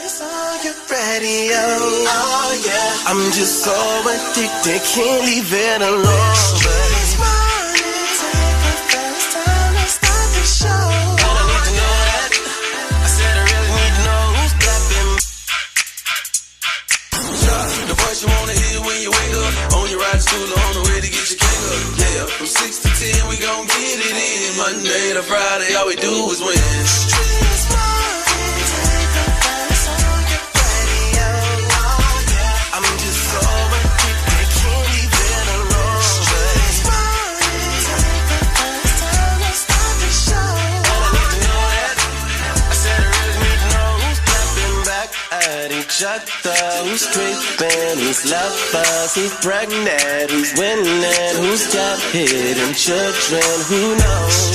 Radio. Oh yeah, I'm just so addicted, can't leave it alone. This morning, take the first time to start the show. And I need to know that. I said I really need to know who's clapping. The voice you wanna hear when you wake up, on your ride to school, on the way to get your cake up. Yeah, from 6 to 10 we gon' get it in. Monday to Friday, all we do is win. Who's creeping, who's lovers, who's pregnant, who's winning, who's got hidden children, who knows?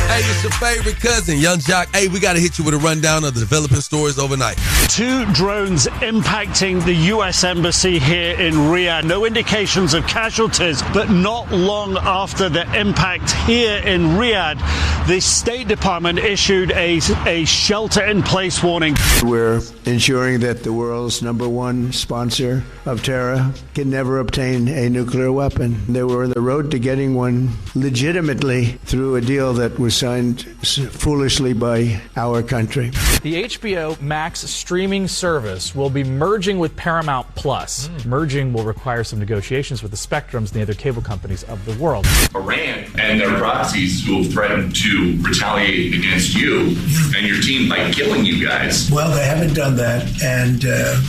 Hey, it's your favorite cousin, Young Joc. Hey, we got to hit you with a rundown of the developing stories overnight. 2 drones impacting the U.S. Embassy here in Riyadh. No indications of casualties, but not long after the impact here in Riyadh, the State Department issued a shelter-in-place warning. We're ensuring that the world's #1 sponsor of terror can never obtain a nuclear weapon. They were on the road to getting one legitimately through a deal that was signed foolishly by our country. The HBO Max streaming service will be merging with Paramount Plus. Merging will require some negotiations with the Spectrums and the other cable companies of the world. Iran and their proxies will threaten to retaliate against you and your team by killing you guys. Well, they haven't done that, and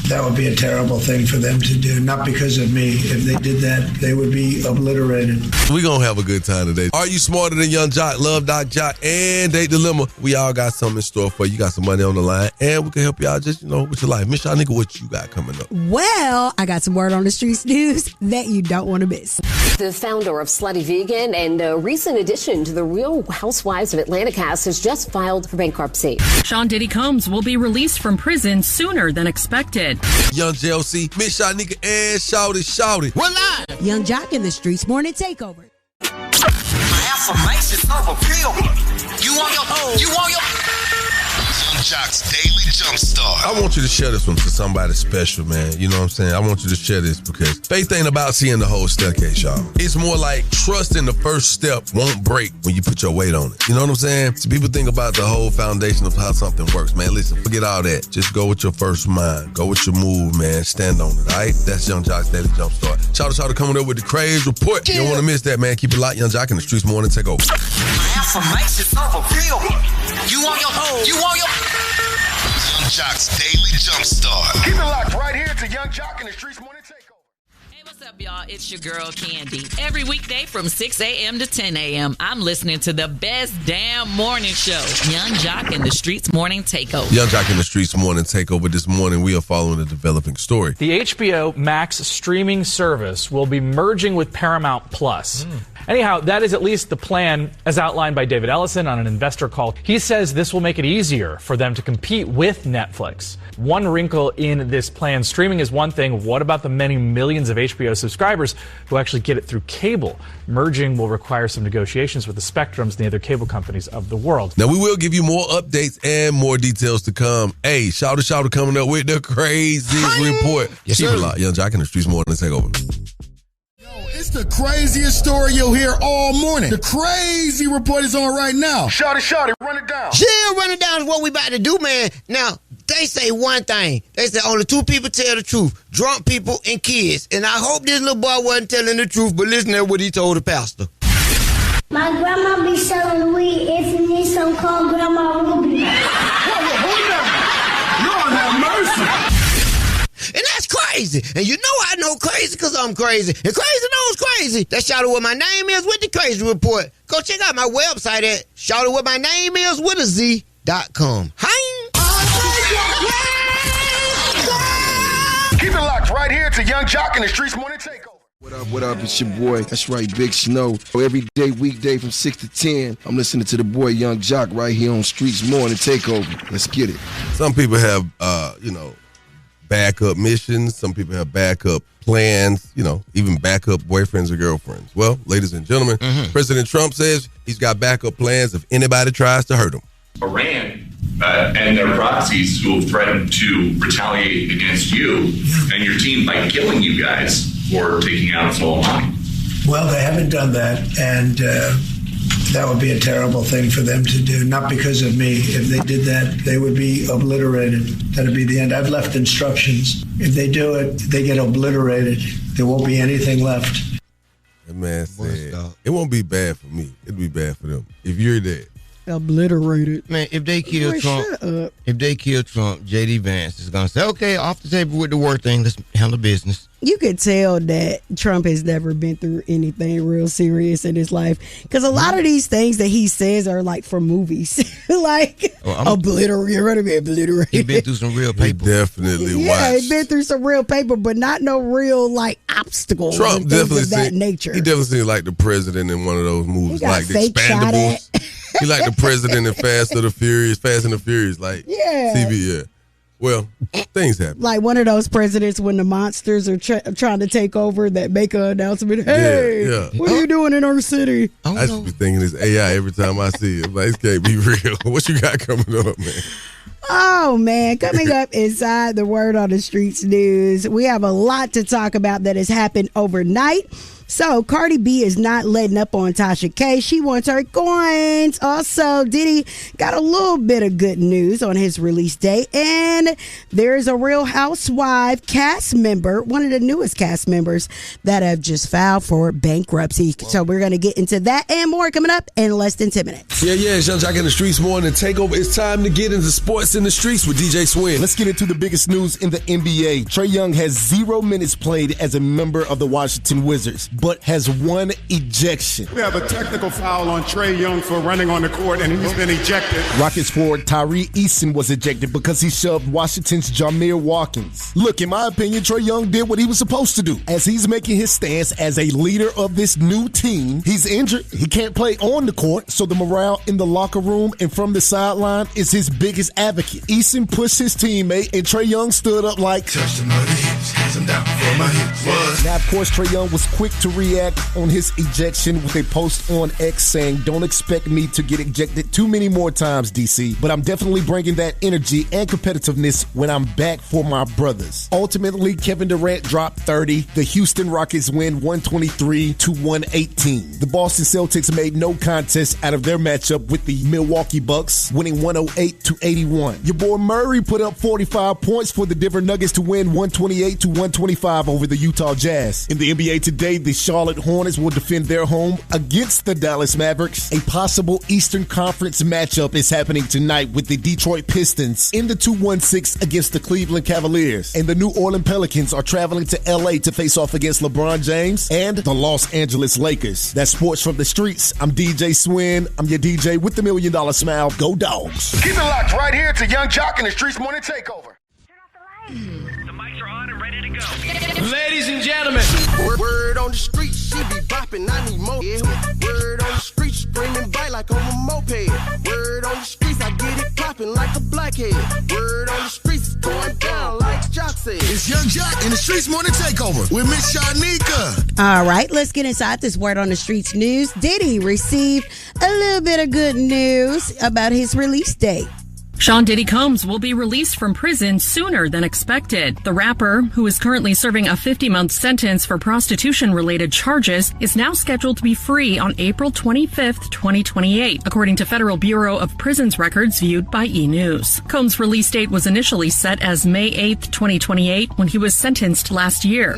that would be a terrible thing for them to do. Not because of me. If they did that, they would be obliterated. We're going to have a good time today. Are you smarter than Young Joc, Love Doc Joc, and Date Dilemma? We all got something in store for you. You got some money on the line, and we can help you out just, with your life. Miss Shanika, what you got coming up? Well, I got some word on the Streetz news that you don't want to miss. The founder of Slutty Vegan and a recent addition to the Real Housewives of Atlanta cast has just filed for bankruptcy. Sean Diddy Combs will be released from prison sooner than expected. Young JLC, Miss Shanika, and Shouty. We're live. Young Joc in the Streetz Morning Takeover. My affirmations are real. You want your Young Joc's Daily Jumpstart. I want you to share this one to somebody special, man. You know what I'm saying? I want you to share this because faith ain't about seeing the whole staircase, y'all. It's more like trusting the first step won't break when you put your weight on it. You know what I'm saying? So people think about the whole foundation of how something works, man. Listen, forget all that. Just go with your first mind. Go with your move, man. Stand on it, all right? That's Young Joc's Daily Jumpstart. Shout out coming up with the craze report. You don't want to miss that, man. Keep it locked. Young Joc in the Streetz Morning Takeover. My affirmations are real. You want your Young Joc's Daily Jumpstart. Keep it locked right here to Young Joc in the Streetz Morning Takeover. Hey, what's up, y'all? It's your girl, Candy. Every weekday from 6 a.m. to 10 a.m., I'm listening to the best damn morning show, Young Joc in the Streetz Morning Takeover. Young Joc in the Streetz Morning Takeover. This morning, we are following a developing story. The HBO Max streaming service will be merging with Paramount Plus. Anyhow, that is at least the plan as outlined by David Ellison on an investor call. He says this will make it easier for them to compete with Netflix. One wrinkle in this plan, streaming is one thing. What about the many millions of HBO subscribers who actually get it through cable? Merging will require some negotiations with the Spectrums and the other cable companies of the world. Now, we will give you more updates and more details to come. Hey, Shouty coming up with the crazy report. Yes, Keep sir. it locked. Young Joc in the Streetz Morning Takeover. It's the craziest story you'll hear all morning. The crazy report is on right now. Shawty, run it down. Yeah, run it down is what we about to do, man. Now, they say one thing. They say only 2 people tell the truth. Drunk people and kids. And I hope this little boy wasn't telling the truth, but listen to what he told the pastor. My grandma be selling weed. If you need some, call Grandma Ruby. Hold on. Lord have mercy. And that's crazy. And you know I know crazy because I'm crazy. And crazy knows crazy. That's Shout Out What My Name Is with the Crazy Report. Go check out my website at shoutoutwhatmynameis.com. Keep it locked right here to Young Joc in the Streetz Morning Takeover. What up, it's your boy. That's right, Big Snow. Every day, weekday from 6 to 10, I'm listening to the boy Young Joc right here on Streetz Morning Takeover. Let's get it. Some people have, backup missions. Some people have backup plans, even backup boyfriends or girlfriends. Well, ladies and gentlemen, President Trump says he's got backup plans if anybody tries to hurt him. Iran and their proxies who have threatened to retaliate against you and your team by killing you guys for taking out Soleimani. Well, they haven't done that, and that would be a terrible thing for them to do, not because of me. If they did that, they would be obliterated. That would be the end. I've left instructions. If they do it, they get obliterated. There won't be anything left. That man said, it won't be bad for me. It'll be bad for them. If you're dead. Obliterated. Man, if they kill Trump, J.D. Vance is going to say, okay, off the table with the war thing, let's handle business. You could tell that Trump has never been through anything real serious in his life, because a lot of these things that he says are like for movies. Obliterated. You're going to be obliterated. He's been through some real paper. He's been through some real paper, but not no real Trump obstacles. Trump definitely of that nature. He definitely seemed like the president in one of those movies, like The fake shot Expendables. He like the president in Fast and the Furious, like TV. Yeah. Well, things happen. Like one of those presidents when the monsters are trying to take over that make an announcement. Hey, what are you doing in our city? I just be thinking it's AI every time I see it. Like, this can't be real. What you got coming up, man? Oh, man. Coming up inside the Word on the Streets news, we have a lot to talk about that has happened overnight. So, Cardi B is not letting up on Tasha K. She wants her coins. Also, Diddy got a little bit of good news on his release date. And there's a Real Housewife cast member, one of the newest cast members, that have just filed for bankruptcy. Whoa. So, we're going to get into that and more coming up in less than 10 minutes. Yeah, it's Young Joc in the Streets morning. Takeover. It's time to get into sports in the streets with DJ Swin. Let's get into the biggest news in the NBA. Trae Young has 0 minutes played as a member of the Washington Wizards, but has 1 ejection. We have a technical foul on Trae Young for running on the court, and he's been ejected. Rockets forward Tyree Eason was ejected because he shoved Washington's Jameer Watkins. Look, in my opinion, Trae Young did what he was supposed to do. As he's making his stance as a leader of this new team, he's injured. He can't play on the court, so the morale in the locker room and from the sideline is his biggest advocate. Eason pushed his teammate, and Trae Young stood up like, touch the mother hips, hands him down for my hips. Now, of course, Trae Young was quick to react on his ejection with a post on X saying, don't expect me to get ejected too many more times, DC, but I'm definitely bringing that energy and competitiveness when I'm back for my brothers. Ultimately, Kevin Durant dropped 30. The Houston Rockets win 123-118. The Boston Celtics made no contest out of their matchup with the Milwaukee Bucks, winning 108-81. Your boy Murray put up 45 points for the Denver Nuggets to win 128-125 over the Utah Jazz. In the NBA today, the Charlotte Hornets will defend their home against the Dallas Mavericks. A possible Eastern Conference matchup is happening tonight with the Detroit Pistons in the 2-1-6 against the Cleveland Cavaliers. And the New Orleans Pelicans are traveling to LA to face off against LeBron James and the Los Angeles Lakers. That's sports from the streets. I'm DJ Swin. I'm your DJ with the $1 Million Smile. Go Dogs. Keep it locked right here to Young Joc in the Streets Morning Takeover. Ladies and gentlemen, word on the street, she be bopping, I need more. Yeah. Word on the street, screaming bite like on a moped. Word on the streets, I get it popping like a blackhead. Word on the streets, it's going down like Joc said. It's Young Joc in the Streets Morning Takeover with Miss Shanika. All right, let's get inside this Word on the Streets news. Diddy received a little bit of good news about his release date. Sean Diddy Combs will be released from prison sooner than expected. The rapper, who is currently serving a 50-month sentence for prostitution-related charges, is now scheduled to be free on April 25th, 2028, according to Federal Bureau of Prisons records viewed by E! News. Combs' release date was initially set as May 8th, 2028, when he was sentenced last year.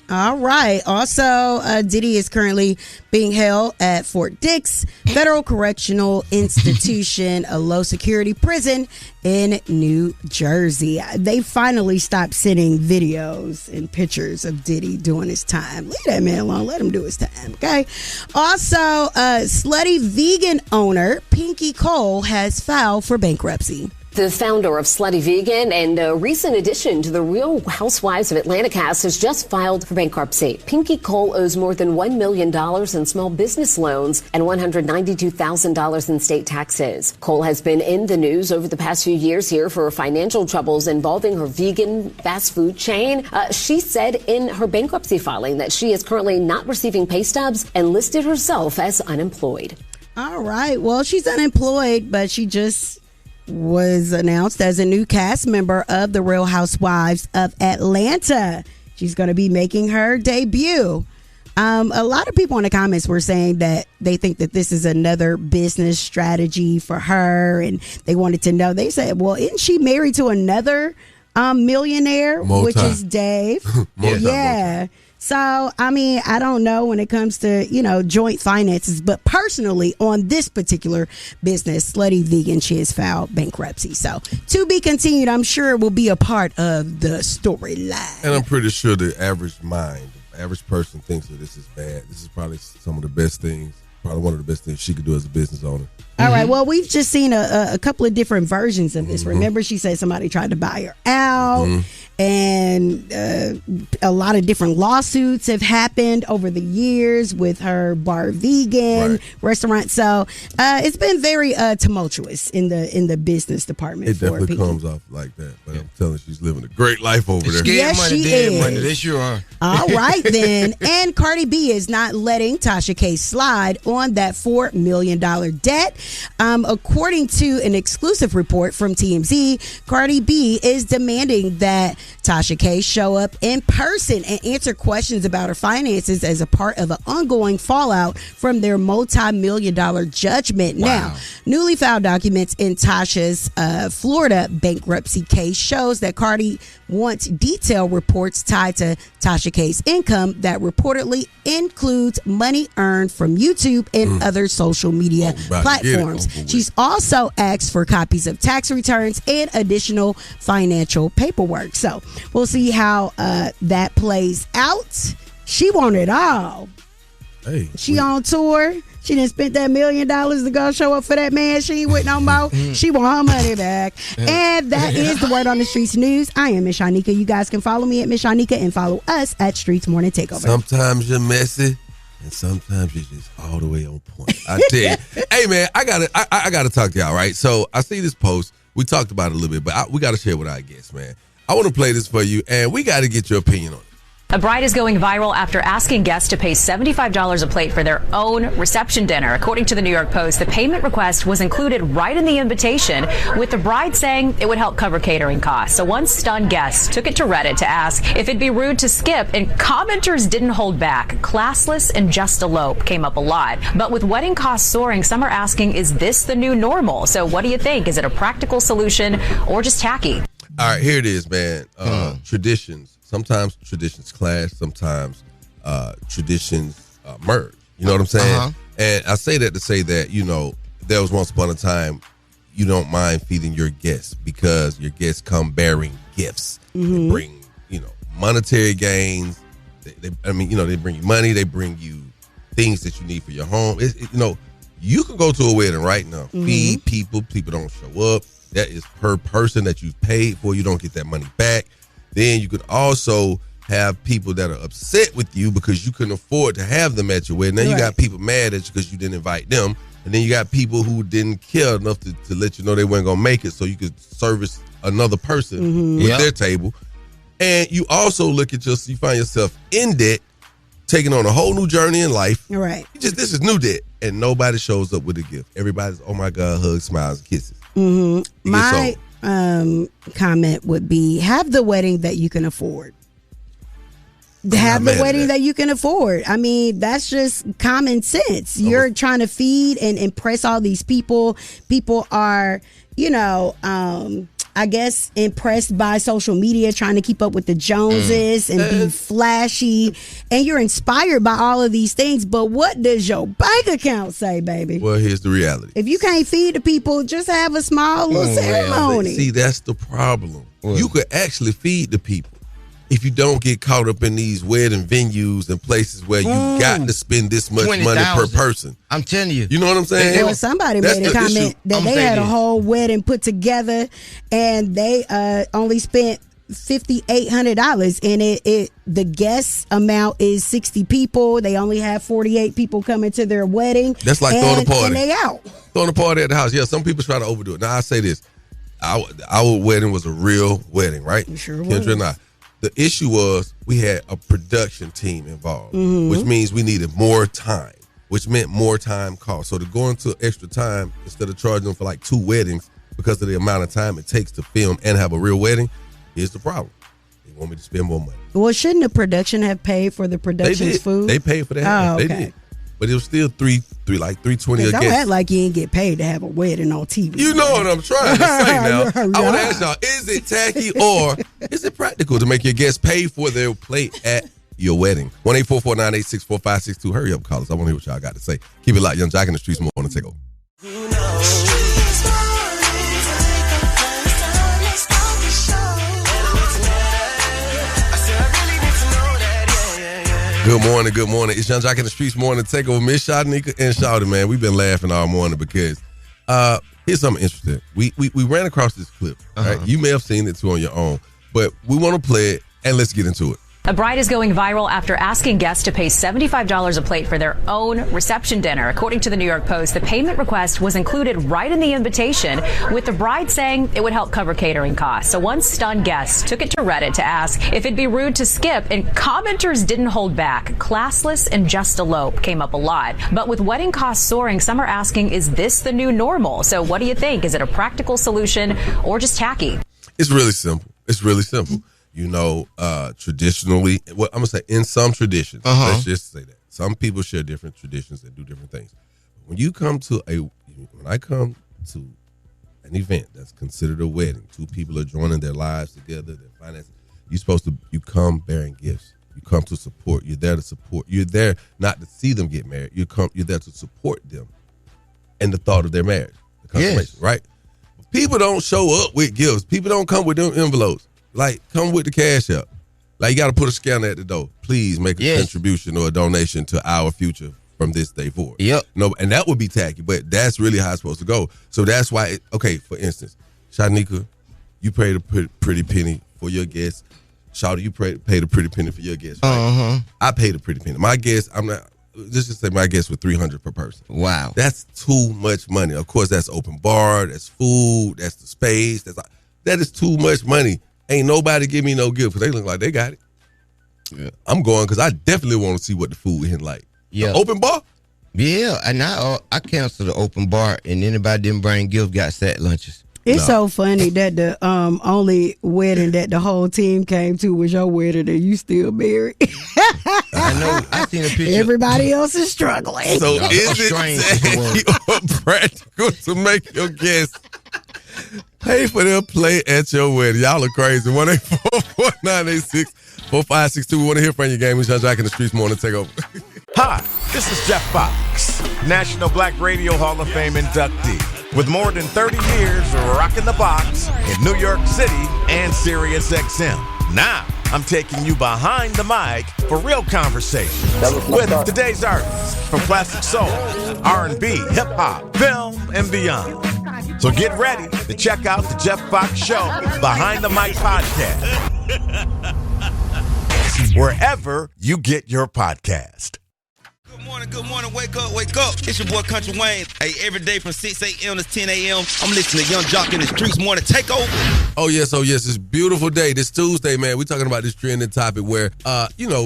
All right. Also, Diddy is currently being held at Fort Dix Federal Correctional Institution, a low-security prison in New Jersey. They finally stopped sending videos and pictures of Diddy doing his time. Leave that man alone. Let him do his time, okay? Also, slutty vegan owner Pinky Cole has filed for bankruptcy. The founder of Slutty Vegan and a recent addition to the Real Housewives of Atlanta cast has just filed for bankruptcy. Pinky Cole owes more than $1 million in small business loans and $192,000 in state taxes. Cole has been in the news over the past few years here for financial troubles involving her vegan fast food chain. She said in her bankruptcy filing that she is currently not receiving pay stubs and listed herself as unemployed. All right. Well, she's unemployed, but she just was announced as a new cast member of the Real Housewives of Atlanta. She's going to be making her debut. A lot of people in the comments were saying that they think that this is another business strategy for her, and they wanted to know. They said, well, isn't she married to another millionaire, which is Dave? Yeah. So, I mean, I don't know when it comes to, joint finances, but personally on this particular business, Slutty Vegan, she has filed bankruptcy. So, to be continued, I'm sure it will be a part of the storyline. And I'm pretty sure the average person thinks that this is bad. This is probably some of the best things, probably one of the best things she could do as a business owner. All right. Well, we've just seen a couple of different versions of this. Remember, she said somebody tried to buy her out. And a lot of different lawsuits have happened over the years with her bar vegan restaurant. So it's been very tumultuous in the business department. It definitely comes off like that. But I'm telling you, she's living a great life over there. Scared money, dead money. They sure are. All right, then. And Cardi B is not letting Tasha K slide on that $4 million debt. According to an exclusive report from TMZ, Cardi B is demanding that Tasha K show up in person and answer questions about her finances as a part of an ongoing fallout from their multi-million-dollar judgment. Wow. Now, newly filed documents in Tasha's Florida bankruptcy case shows that Cardi wants detailed reports tied to Tasha K's income that reportedly includes money earned from YouTube and other social media platforms. She's also asked for copies of tax returns and additional financial paperwork. So we'll see how that plays out. She wants it all. Hey, she on tour. She done spent that $1 million to go show up for that man. She ain't with no more. She want her money back. And that is the Word on the Streets news. I am Miss Shanika. You guys can follow me at Miss Shanika and follow us at Streetz Morning Takeover. Sometimes you're messy, and sometimes you're just all the way on point. I tell you. Hey, man, I gotta talk to y'all, right? So I see this post. We talked about it a little bit, but we got to share with our guests, man. I want to play this for you, and we got to get your opinion on it. A bride is going viral after asking guests to pay $75 a plate for their own reception dinner. According to the New York Post, the payment request was included right in the invitation, with the bride saying it would help cover catering costs. So one stunned guest took it to Reddit to ask if it'd be rude to skip, and commenters didn't hold back. Classless and just elope came up a lot. But with wedding costs soaring, some are asking, is this the new normal? So what do you think? Is it a practical solution or just tacky? All right, here it is, man. Traditions. Sometimes traditions clash. Sometimes traditions merge. You know what I'm saying? And I say that to say that, there was once upon a time you don't mind feeding your guests because your guests come bearing gifts. They bring, monetary gains. They bring you money. They bring you things that you need for your home. You can go to a wedding right now, feed people. People don't show up. That is per person that you've paid for. You don't get that money back. Then you could also have people that are upset with you because you couldn't afford to have them at your wedding. Now you got people mad at you because you didn't invite them. And then you got people who didn't care enough to let you know they weren't going to make it so you could service another person with their table. And you also you find yourself in debt, taking on a whole new journey in life. Right. This is new debt. And nobody shows up with a gift. Everybody's, oh my God, hugs, smiles, and kisses. My comment would be, have the wedding that you can afford. Have the wedding that you can afford. I mean, that's just common sense. You're trying to feed and impress all these people. People are, I guess, impressed by social media, trying to keep up with the Joneses and be flashy. And you're inspired by all of these things. But what does your bank account say, baby? Well, here's the reality. If you can't feed the people, just have a small little ceremony. See, that's the problem. You could actually feed the people. if you don't get caught up in these wedding venues and places where you got to spend this much money per person. I'm telling you. You know what I'm saying? Well, somebody made a comment that they had a whole wedding put together and they only spent $5,800 and the guest amount is 60 people. They only have 48 people coming to their wedding. That's like throwing a party. And they out. Throwing a party at the house. Yeah, some people try to overdo it. Now I say this. Our wedding was a real wedding, right? It sure Kendra was. and I. The issue was we had a production team involved, which means we needed more time, which meant more time cost. So to go into extra time instead of charging them for like 2 weddings because of the amount of time it takes to film and have a real wedding, here's the problem. They want me to spend more money. Well, shouldn't the production have paid for the production's food? They paid for that. Oh, okay. They did. But it was still $320 a Don't guest. act like you ain't get paid to have a wedding on TV. You know what I'm trying to say now. I want to ask y'all, is it tacky or is it practical to make your guests pay for their plate at your wedding? 1-844-986-4562. Hurry up, callers. I want to hear what y'all got to say. Keep it locked. Young Joc in the streets more on the Takeover. Good morning. It's Young Joc in the streets morning Takeover. Miss Shanika and Shawty, man. We've been laughing all morning because here's something interesting. We ran across this clip. Right? You may have seen it too on your own, but we want to play it and let's get into it. A bride is going viral after asking guests to pay $75 a plate for their own reception dinner. According to the New York Post, the payment request was included right in the invitation, with the bride saying it would help cover catering costs. So one stunned guest took it to Reddit to ask if it'd be rude to skip, and commenters didn't hold back. Classless and just elope came up a lot. But with wedding costs soaring, some are asking, is this the new normal? So what do you think? Is it a practical solution or just tacky? It's really simple. You know, traditionally, well, I'm going to say in some traditions, let's just say that. Some people share different traditions and do different things. When I come to an event that's considered a wedding, 2 people are joining their lives together, their finances, you come bearing gifts. You come to support. You're there to support. You're there not to see them get married. You're there to support them and the thought of their marriage, the consummation, right? People don't show up with gifts. People don't come with them envelopes. Like, come with the cash up. Like, you got to put a scanner at the door. Please make a contribution or a donation to our future from this day forward. Yep. No, and that would be tacky, but that's really how it's supposed to go. So that's why, for instance, Shanika, you paid a pretty penny for your guests. Shawty, you paid a pretty penny for your guests. Right? I paid a pretty penny. My guests, let's just say my guests were $300 per person. Wow. That's too much money. Of course, that's open bar, that's food, that's the space. That is too much money. Ain't nobody give me no gift because they look like they got it. Yeah. I'm going because I definitely want to see what the food is like. Yeah. The open bar? Yeah, and I canceled the open bar, and anybody didn't bring gifts got set lunches. It's so funny that the only wedding that the whole team came to was your wedding and you still married. I know. I seen a picture. Everybody else is struggling. So is it practical to make your guests pay for their plate at your wedding? Y'all are crazy. 1-844-986-4562. We want to hear from you, game. It's Young Joc in the streets morning Takeover. Hi, this is Jeff Fox, National Black Radio Hall of Fame inductee. With more than 30 years rocking the box in New York City and Sirius XM. Now, I'm taking you behind the mic for real conversation with today's artists from classic soul, R&B, hip-hop, film, and beyond. So get ready to check out the Jeff Fox Show Behind the Mic podcast, wherever you get your podcast. Good morning, wake up. It's your boy Country Wayne. Hey, every day from 6 a.m. to 10 a.m., I'm listening to Young Joc in the streets morning Takeover. Oh, yes. It's a beautiful day. This Tuesday, man, we're talking about this trending topic where,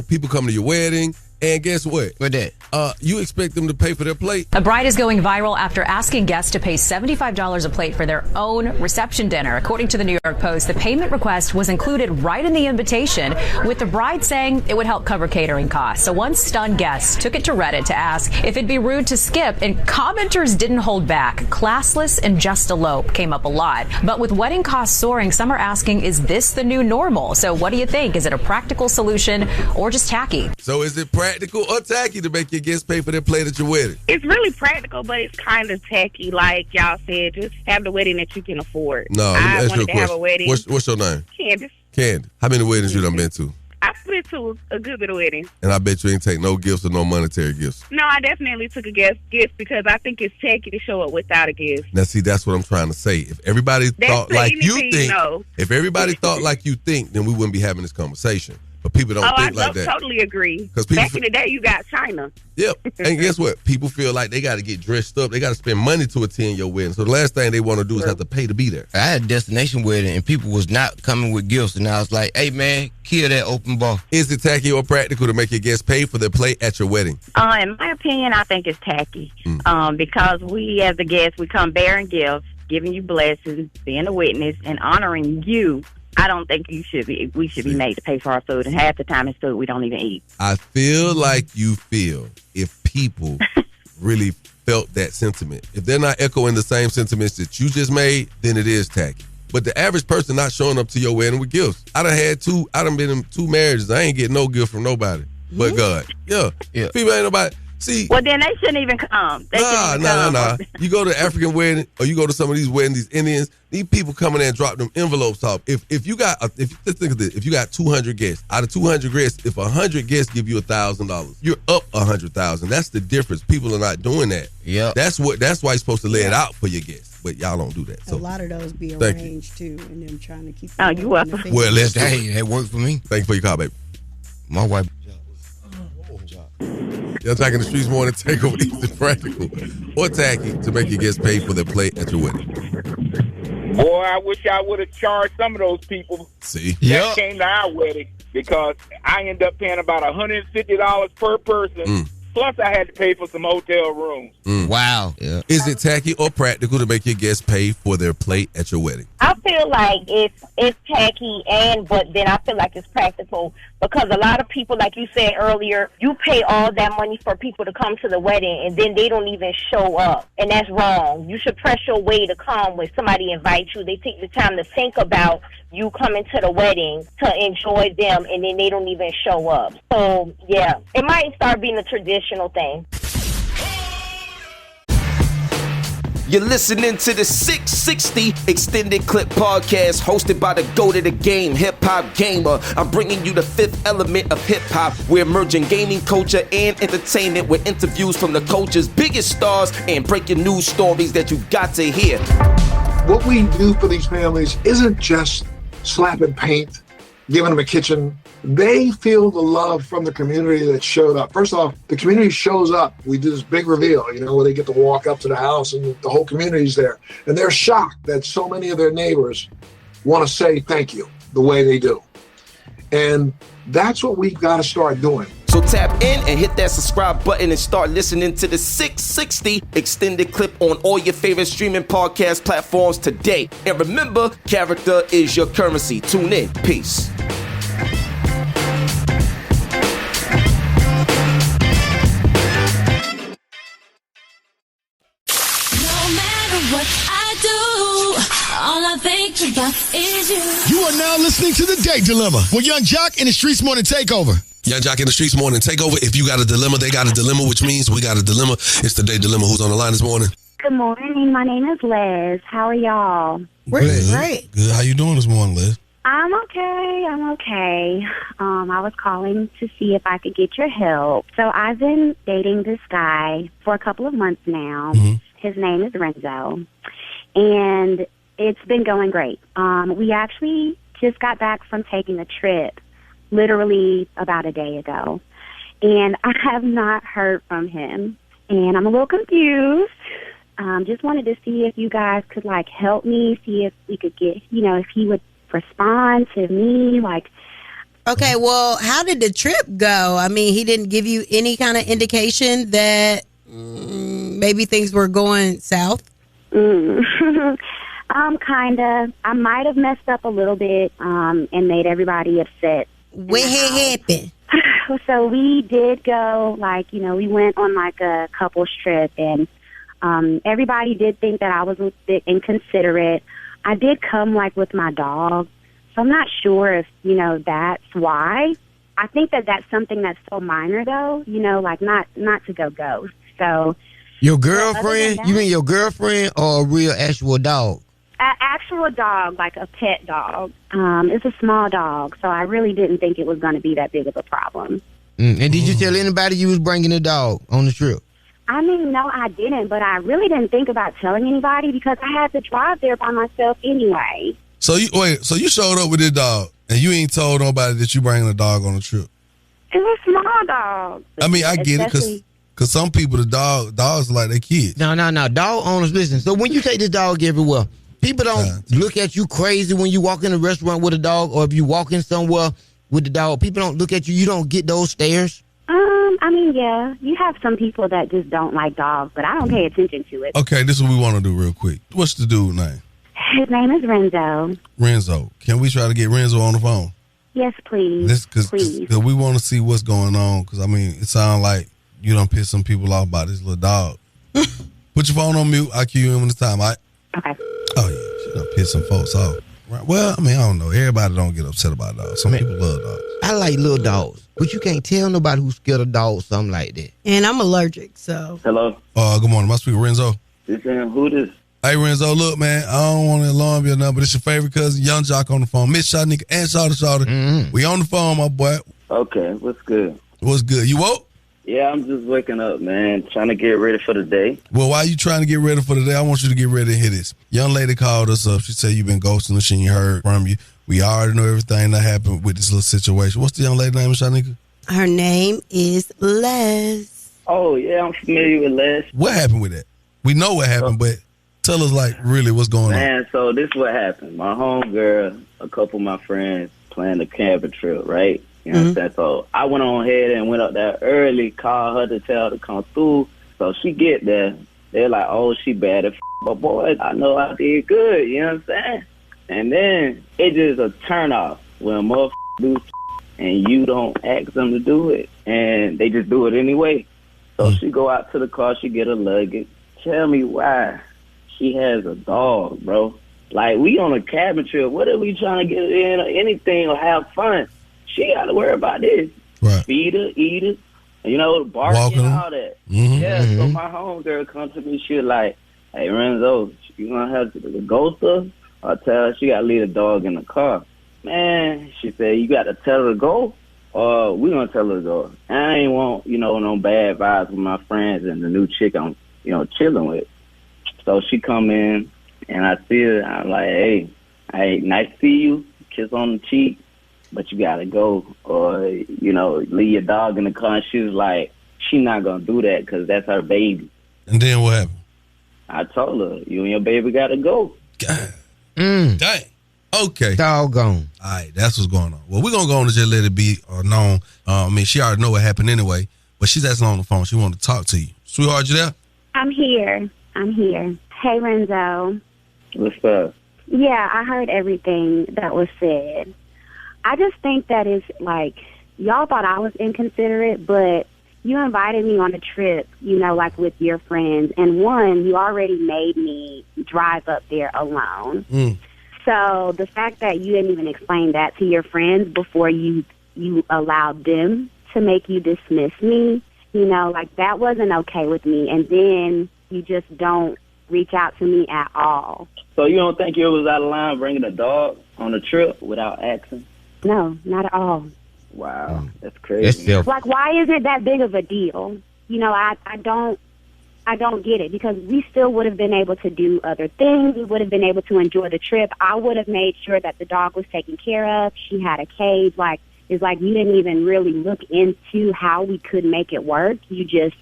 people come to your wedding, and guess what? What that? You expect them to pay for their plate. A bride is going viral after asking guests to pay $75 a plate for their own reception dinner. According to the New York Post, the payment request was included right in the invitation, with the bride saying it would help cover catering costs. So one stunned guest took it to Reddit to ask if it'd be rude to skip, and commenters didn't hold back. Classless and just elope came up a lot. But with wedding costs soaring, some are asking, is this the new normal? So what do you think? Is it a practical solution or just tacky? So is it practical or tacky to make your guests pay for their plate at your wedding? It's really practical, but it's kind of tacky. Like y'all said, just have the wedding that you can afford. No, let me ask you a question. Have a wedding. What's your name? Candace. Candy, how many weddings you done been to? I've been to a good bit of weddings. And I bet you ain't take no gifts or no monetary gifts. No, I definitely took a gift because I think it's tacky to show up without a gift. Now, see, that's what I'm trying to say. If everybody thought like you think, if everybody thought like you think, then we wouldn't be having this conversation. But people don't think like that. I totally agree. Because back in the day, you got China. Yep. And guess what? People feel like they got to get dressed up. They got to spend money to attend your wedding. So the last thing they want to do is have to pay to be there. I had a destination wedding, and people was not coming with gifts. And I was like, hey, man, kill that open bar. Is it tacky or practical to make your guests pay for their plate at your wedding? In my opinion, I think it's tacky. Because we, as the guests, we come bearing gifts, giving you blessings, being a witness, and honoring you. I don't think we should be made to pay for our food, and half the time it's food we don't even eat. I feel like you feel if people really felt that sentiment. If they're not echoing the same sentiments that you just made, then it is tacky. But the average person not showing up to your wedding with gifts. I done been in 2 marriages. I ain't getting no gift from nobody but God. Yeah. People ain't nobody. See, well, then they shouldn't even come. Nah. You go to African wedding, or you go to some of these weddings, these Indians, these people come in there and drop them envelopes off. If you got 200 guests, out of 200 guests, if 100 guests give you $1,000, you're up $100,000. That's the difference. People are not doing that. Yeah. That's why you're supposed to lay it out for your guests. But y'all don't do that. So a lot of those be arranged too, and them trying to keep. Oh, you welcome. Well, let's do it. That worked for me. Thank you for your call, baby. My wife. Y'all talking the streets more than takeover. Is it practical or tacky to make your guests pay for their plate at your wedding? Boy, I wish I would have charged some of those people that came to our wedding, because I ended up paying about $150 per person. Plus, I had to pay for some hotel rooms. Wow. Yeah. Is it tacky or practical to make your guests pay for their plate at your wedding? I feel like it's tacky, but then I feel like it's practical, because a lot of people, like you said earlier, you pay all that money for people to come to the wedding, and then they don't even show up, and that's wrong. You should press your way to come when somebody invites you. They take the time to think about you coming to the wedding to enjoy them, and then they don't even show up. So, yeah, it might start being a traditional thing. You're listening to the 660 Extended Clip Podcast, hosted by the GOAT of the game, Hip Hop Gamer. I'm bringing you the fifth element of hip hop. We're merging gaming culture and entertainment with interviews from the culture's biggest stars and breaking news stories that you got to hear. What we do for these families isn't just slapping paint, giving them a kitchen. They feel the love from the community that showed up. First off, the community shows up. We do this big reveal, where they get to walk up to the house and the whole community's there. And they're shocked that so many of their neighbors want to say thank you the way they do. And that's what we've got to start doing. So tap in and hit that subscribe button and start listening to the 660 Extended Clip on all your favorite streaming podcast platforms today. And remember, character is your currency. Tune in. Peace. What I do, all I think about is you. You are now listening to The Day Dilemma with Young Joc and the Streetz Morning Takeover. Young Joc in the Streetz Morning Takeover. If you got a dilemma, they got a dilemma, which means we got a dilemma. It's the Day Dilemma. Who's on the line this morning? Good morning. My name is Liz. How are y'all? Great. Good. How you doing this morning, Liz? I'm okay. I was calling to see if I could get your help. So I've been dating this guy for a couple of months now. Mm-hmm. His name is Renzo, and it's been going great. We actually just got back from taking a trip literally about a day ago, and I have not heard from him, and I'm a little confused. Just wanted to see if you guys could, help me, see if we could get, if he would respond to me, Okay, well, how did the trip go? I mean, he didn't give you any kind of indication that maybe things were going south? Kind of. I might have messed up a little bit and made everybody upset. What happened? So we did go, we went on a couple's trip, and everybody did think that I was a bit inconsiderate. I did come, with my dog, so I'm not sure if, that's why. I think that that's something that's so minor, though, not to go ghost. So your girlfriend? You mean your girlfriend or a real actual dog? An actual dog, like a pet dog. It's a small dog, so I really didn't think it was going to be that big of a problem. And did you tell anybody you was bringing a dog on the trip? I mean, no, I didn't, but I really didn't think about telling anybody because I had to drive there by myself anyway. So you showed up with this dog, and you ain't told nobody that you bringing a dog on the trip? It's a small dog. I mean, I get it, because some people, dogs are like their kids. No. Dog owners, listen. So when you take this dog everywhere, people don't look at you crazy when you walk in a restaurant with a dog, or if you walk in somewhere with the dog. People don't look at you. You don't get those stares. I mean, yeah, you have some people that just don't like dogs, but I don't pay attention to it. Okay, this is what we want to do real quick. What's the dude's name? His name is Renzo. Renzo. Can we try to get Renzo on the phone? Yes, please. Please. Because we want to see what's going on. Because, I mean, it sounds like you done pissed some people off by this little dog. Put your phone on mute. I'll cue you in when it's time, all right? Okay. Oh, yeah. She done pissed some folks off. Right. Well, I mean, I don't know. Everybody don't get upset about dogs. Some people love dogs. I like little dogs, but you can't tell nobody who's scared of dogs, something like that. And I'm allergic, so. Hello? Good morning. My speaker, Renzo. This him. Who this? Hey, Renzo, look, man, I don't want to alarm you or nothing, but it's your favorite cousin, Young Joc, on the phone. Miss Shanika and Shawty. Mm-hmm. We on the phone, my boy. Okay, what's good? What's good? You woke? Yeah, I'm just waking up, man, trying to get ready for the day. Well, while you trying to get ready for the day, I want you to get ready to hear this. Young lady called us up. She said you've been ghosting her. She ain't heard from you. We already know everything that happened with this little situation. What's the young lady name, Shanika? Her name is Les. Oh, yeah, I'm familiar with Les. What happened with that? We know what happened, but tell us, like, really what's going on. Man, so this is what happened. My homegirl, a couple of my friends planned a camping trip, right? You know what I'm saying? So I went on ahead and went up there early, called her to tell her to come through. So she get there. They're like, oh, she bad as but boy, I know I did good. You know what I'm saying? And then it just a turn off when a motherfucker do and you don't ask them to do it. And they just do it anyway. So she go out to the car, she get her luggage. Tell me why she has a dog, bro. Like, we on a cabin trip. What are we trying to get in or anything or have fun? She got to worry about this. Right. Feed her, eat her, you know, barking and all that. Mm-hmm. Yeah, so my homegirl come to me, she was like, hey, Renzo, you going to have to ghost her or tell her she got to leave the dog in the car? Man, she said, you got to tell her to go or we going to tell her to go. I ain't want, no bad vibes with my friends and the new chick I'm, chilling with. So she come in and I see her. I'm like, hey, nice to see you. Kiss on the cheek. But you gotta go, or leave your dog in the car. And she was like, she not gonna do that because that's her baby. And then what happened? I told her, you and your baby gotta go. God. Dang. Okay. Doggone. All right, that's what's going on. Well, we're gonna go on and just let it be known. She already know what happened anyway, but she's asking on the phone. She wanted to talk to you, sweetheart. You there? I'm here. Hey, Renzo. What's up? Yeah, I heard everything that was said. I just think that is like, y'all thought I was inconsiderate, but you invited me on a trip, like with your friends. And one, you already made me drive up there alone. So the fact that you didn't even explain that to your friends before you allowed them to make you dismiss me, that wasn't okay with me. And then you just don't reach out to me at all. So you don't think you was out of line bringing a dog on a trip without asking? No, not at all. Wow, that's crazy. Like, why is it that big of a deal? I don't get it, because we still would have been able to do other things. We would have been able to enjoy the trip. I would have made sure that the dog was taken care of. She had a cage. It's like you didn't even really look into how we could make it work. You just,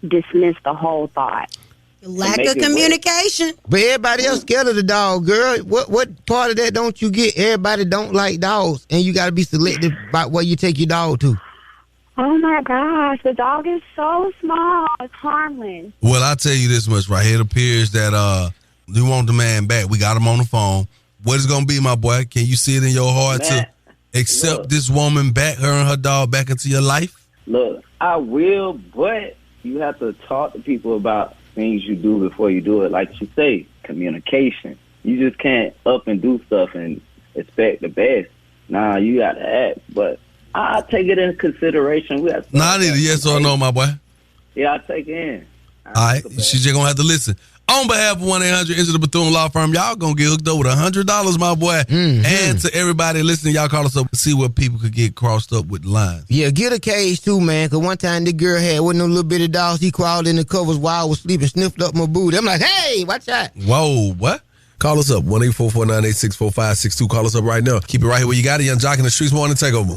dismissed the whole thought. Lack of communication. But everybody else scared of the dog, girl. What part of that don't you get? Everybody don't like dogs, and you got to be selective about where you take your dog to. Oh, my gosh. The dog is so small. It's harmless. Well, I'll tell you this much right here. It appears that you want the man back. We got him on the phone. What is going to be, my boy? Can you see it in your heart to accept this woman back, her and her dog, back into your life? Look, I will, but you have to talk to people about things you do before you do it. Like you say, communication. You just can't up and do stuff and expect the best. Nah, you got to act. But I'll take it into consideration. I need a yes or no, my boy. Yeah, I'll take it in. All right, she's just going to have to listen. On behalf of 1-800 Enter the Bethune Law Firm, y'all gonna get hooked up with $100, my boy. Mm-hmm. And to everybody listening, y'all call us up and see what people could get crossed up with lines. Yeah, get a cage too, man, because one time the girl had one of them little bitty dogs. He crawled in the covers while I was sleeping, sniffed up my booty. I'm like, hey, watch out. Whoa, what? Call us up, 1-844-986-4562. Call us up right now. Keep it right here where you got it. Young Joc in the Streetz Morning Takeover.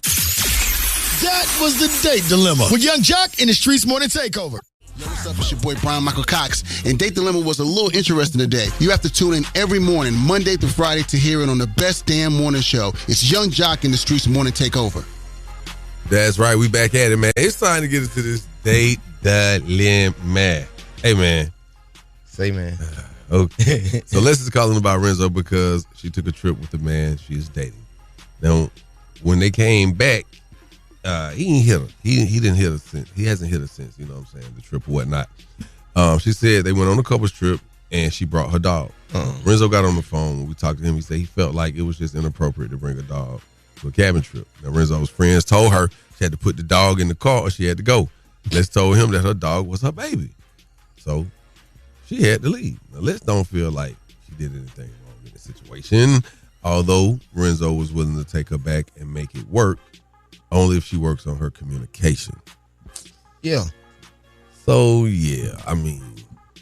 That was the date dilemma with Young Joc in the Streetz Morning Takeover. Yo, what's up? It's your boy Brian Michael Cox. And Date Dilemma was a little interesting today. You have to tune in every morning, Monday through Friday, to hear it on the best damn morning show. It's Young Joc in the Streetz Morning Takeover. That's right. We back at it, man. It's time to get into this Date Dilemma. Hey, man. Say, man. Okay. So let's just call him about Renzo because she took a trip with the man she is dating. Now, when they came back, he ain't hit her. He didn't hit her since. He hasn't hit her since, you know what I'm saying, the trip or whatnot. She said they went on a couple's trip and she brought her dog. Renzo got on the phone. When we talked to him, he said he felt like it was just inappropriate to bring a dog to a cabin trip. Now, Renzo's friends told her she had to put the dog in the car or she had to go. Les told him that her dog was her baby. So she had to leave. Now, Les don't feel like she did anything wrong in the situation, although Renzo was willing to take her back and make it work. Only if she works on her communication. Yeah. So, yeah, I mean,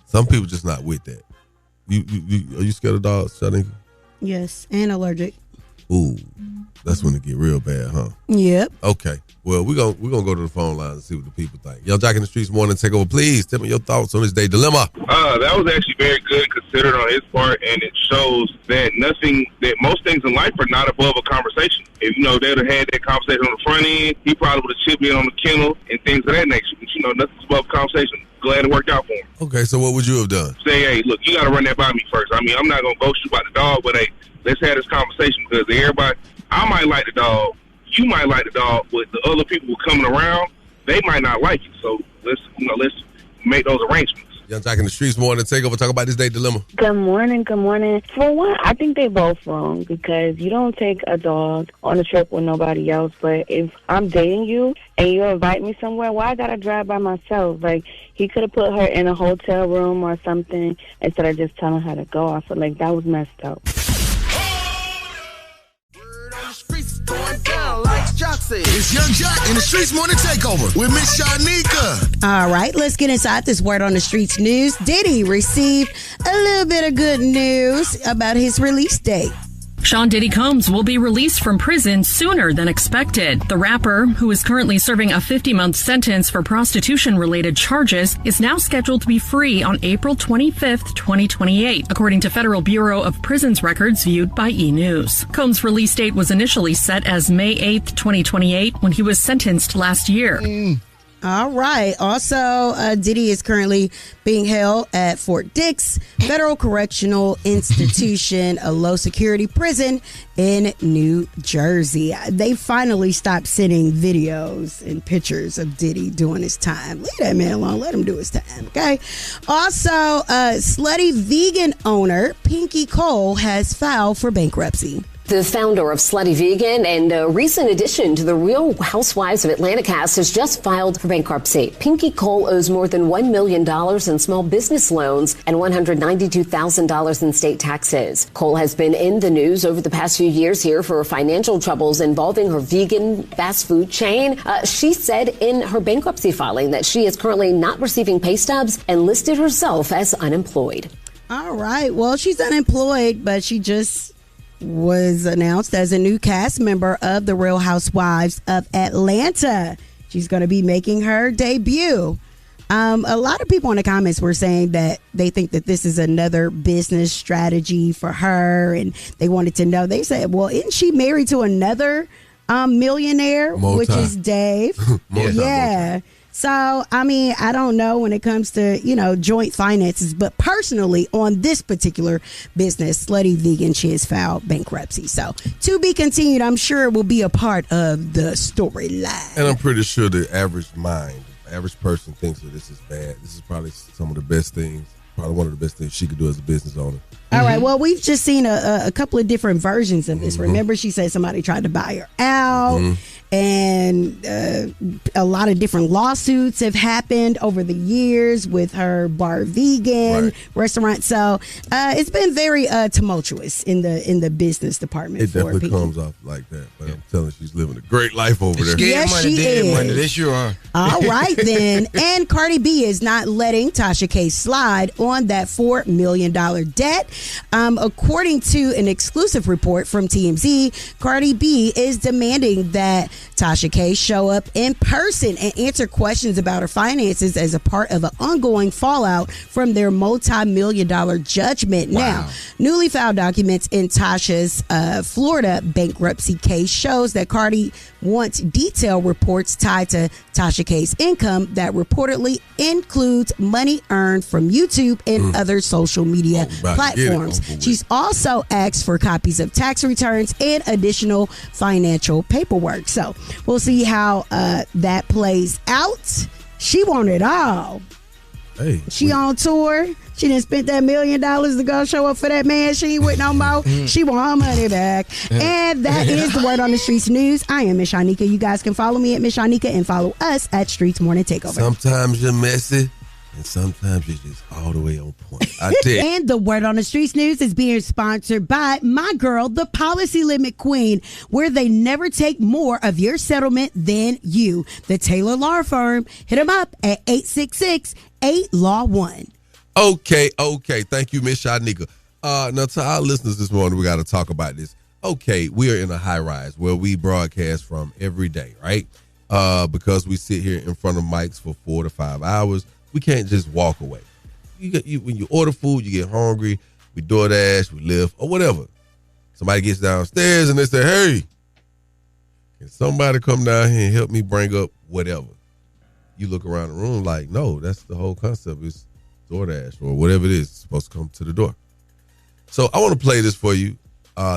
some people just not with that. Are you scared of dogs, Shanika? Yes, and allergic. Ooh, that's when it get real bad, huh? Yep. Okay. Well, we're gonna go to the phone line and see what the people think. Young Joc in the Streetz Morning Takeover. Please tell me your thoughts on this Date Dilemma. That was actually very good considered on his part, and it shows that most things in life are not above a conversation. If they'd have had that conversation on the front end, he probably would have chipped in on the kennel and things of that nature. But nothing's above a conversation. Glad it worked out for him. Okay, so what would you have done? Say, hey, look, you got to run that by me first. I mean, I'm not gonna ghost you about the dog, but hey, let's have this conversation because everybody, I might like the dog, you might like the dog, but the other people who are coming around, they might not like it. So let's make those arrangements. Young Joc in the Streetz Morning Takeover. Talk about this Date Dilemma. Good morning. For one, I think they both wrong because you don't take a dog on a trip with nobody else. But if I'm dating you and you invite me somewhere, why I gotta drive by myself? Like, he could have put her in a hotel room or something instead of just telling her to go. I feel like that was messed up. It's Young Joc in the Streetz Morning Takeover with Miss Shanika. All right, let's get inside this Word on the Streets news. Diddy received a little bit of good news about his release date. Sean Diddy Combs will be released from prison sooner than expected. The rapper, who is currently serving a 50-month sentence for prostitution-related charges, is now scheduled to be free on April 25th, 2028, according to Federal Bureau of Prisons records viewed by E! News. Combs' release date was initially set as May 8th, 2028, when he was sentenced last year. All right. Also, Diddy is currently being held at Fort Dix Federal Correctional Institution, a low-security prison in New Jersey. They finally stopped sending videos and pictures of Diddy doing his time. Leave that man alone. Let him do his time, okay? Also, slutty vegan owner Pinky Cole has filed for bankruptcy. The founder of Slutty Vegan and a recent addition to the Real Housewives of Atlanta cast has just filed for bankruptcy. Pinky Cole owes more than $1 million in small business loans and $192,000 in state taxes. Cole has been in the news over the past few years here for financial troubles involving her vegan fast food chain. She said in her bankruptcy filing that she is currently not receiving pay stubs and listed herself as unemployed. All right. Well, she's unemployed, but she just was announced as a new cast member of the Real Housewives of Atlanta. She's going to be making her debut. A lot of people in the comments were saying that they think that this is another business strategy for her, and they wanted to know. They said, well, isn't she married to another millionaire, which is Dave? Yeah. So, I mean, I don't know when it comes to, joint finances, but personally on this particular business, Slutty Vegan, she has filed bankruptcy. So, to be continued, I'm sure it will be a part of the storyline. And I'm pretty sure the average person thinks that this is bad. This is probably some of the best things Probably one of the best things she could do as a business owner. All right. Well, we've just seen a couple of different versions of this. Remember, she said somebody tried to buy her out, and a lot of different lawsuits have happened over the years with her bar vegan restaurant. So it's been very tumultuous in the business department. It definitely comes off like that. But I'm telling you, she's living a great life over there. Yes, she is. Money, they sure are. All right, then. And Cardi B is not letting Tasha K slide on that $4 million debt. According to an exclusive report from TMZ, Cardi B is demanding that Tasha K show up in person and answer questions about her finances as a part of an ongoing fallout from their multi-million-dollar judgment. Wow. Now, newly filed documents in Tasha's Florida bankruptcy case shows that Cardi wants detailed reports tied to Tasha K's income that reportedly includes money earned from YouTube and other social media platforms. She's also asked for copies of tax returns and additional financial paperwork. So we'll see how that plays out. She want it all. Hey, she on tour. She done spent that $1 million to go show up for that man. She ain't with no more. She want her money back. And that is the Word on the Streets news. I am Miss Shanika. You guys can follow me at Miss Shanika and follow us at Streetz Morning Takeover. Sometimes you're messy, and sometimes you're just all the way on point. I tell you. And the Word on the Streets news is being sponsored by my girl, the Policy Limit Queen, where they never take more of your settlement than you. The Taylor Law Firm. Hit them up at 866-8-LAW-1. Okay. Thank you, Miss Shanika. Now, to our listeners this morning, we got to talk about this. Okay, we are in a high rise where we broadcast from every day, right? Because we sit here in front of mics for 4 to 5 hours. We can't just walk away. When you order food, you get hungry. We DoorDash, we Lyft, or whatever. Somebody gets downstairs and they say, "Hey, can somebody come down here and help me bring up whatever?" You look around the room like, no, that's the whole concept. It's DoorDash or whatever it is. It's supposed to come to the door. So I want to play this for you.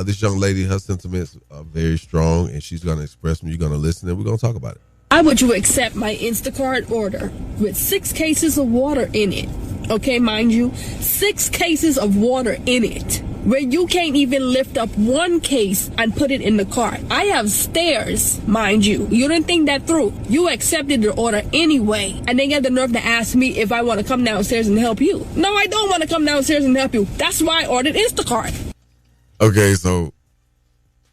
This young lady, her sentiments are very strong, and she's going to express them. You're going to listen, and we're going to talk about it. I would you accept my Instacart order with 6 cases of water in it. Okay, mind you, 6 cases of water in it, where you can't even lift up 1 case and put it in the cart. I have stairs, mind you. You didn't think that through. You accepted the order anyway, and then you had the nerve to ask me if I want to come downstairs and help you. No, I don't want to come downstairs and help you. That's why I ordered Instacart. Okay, so,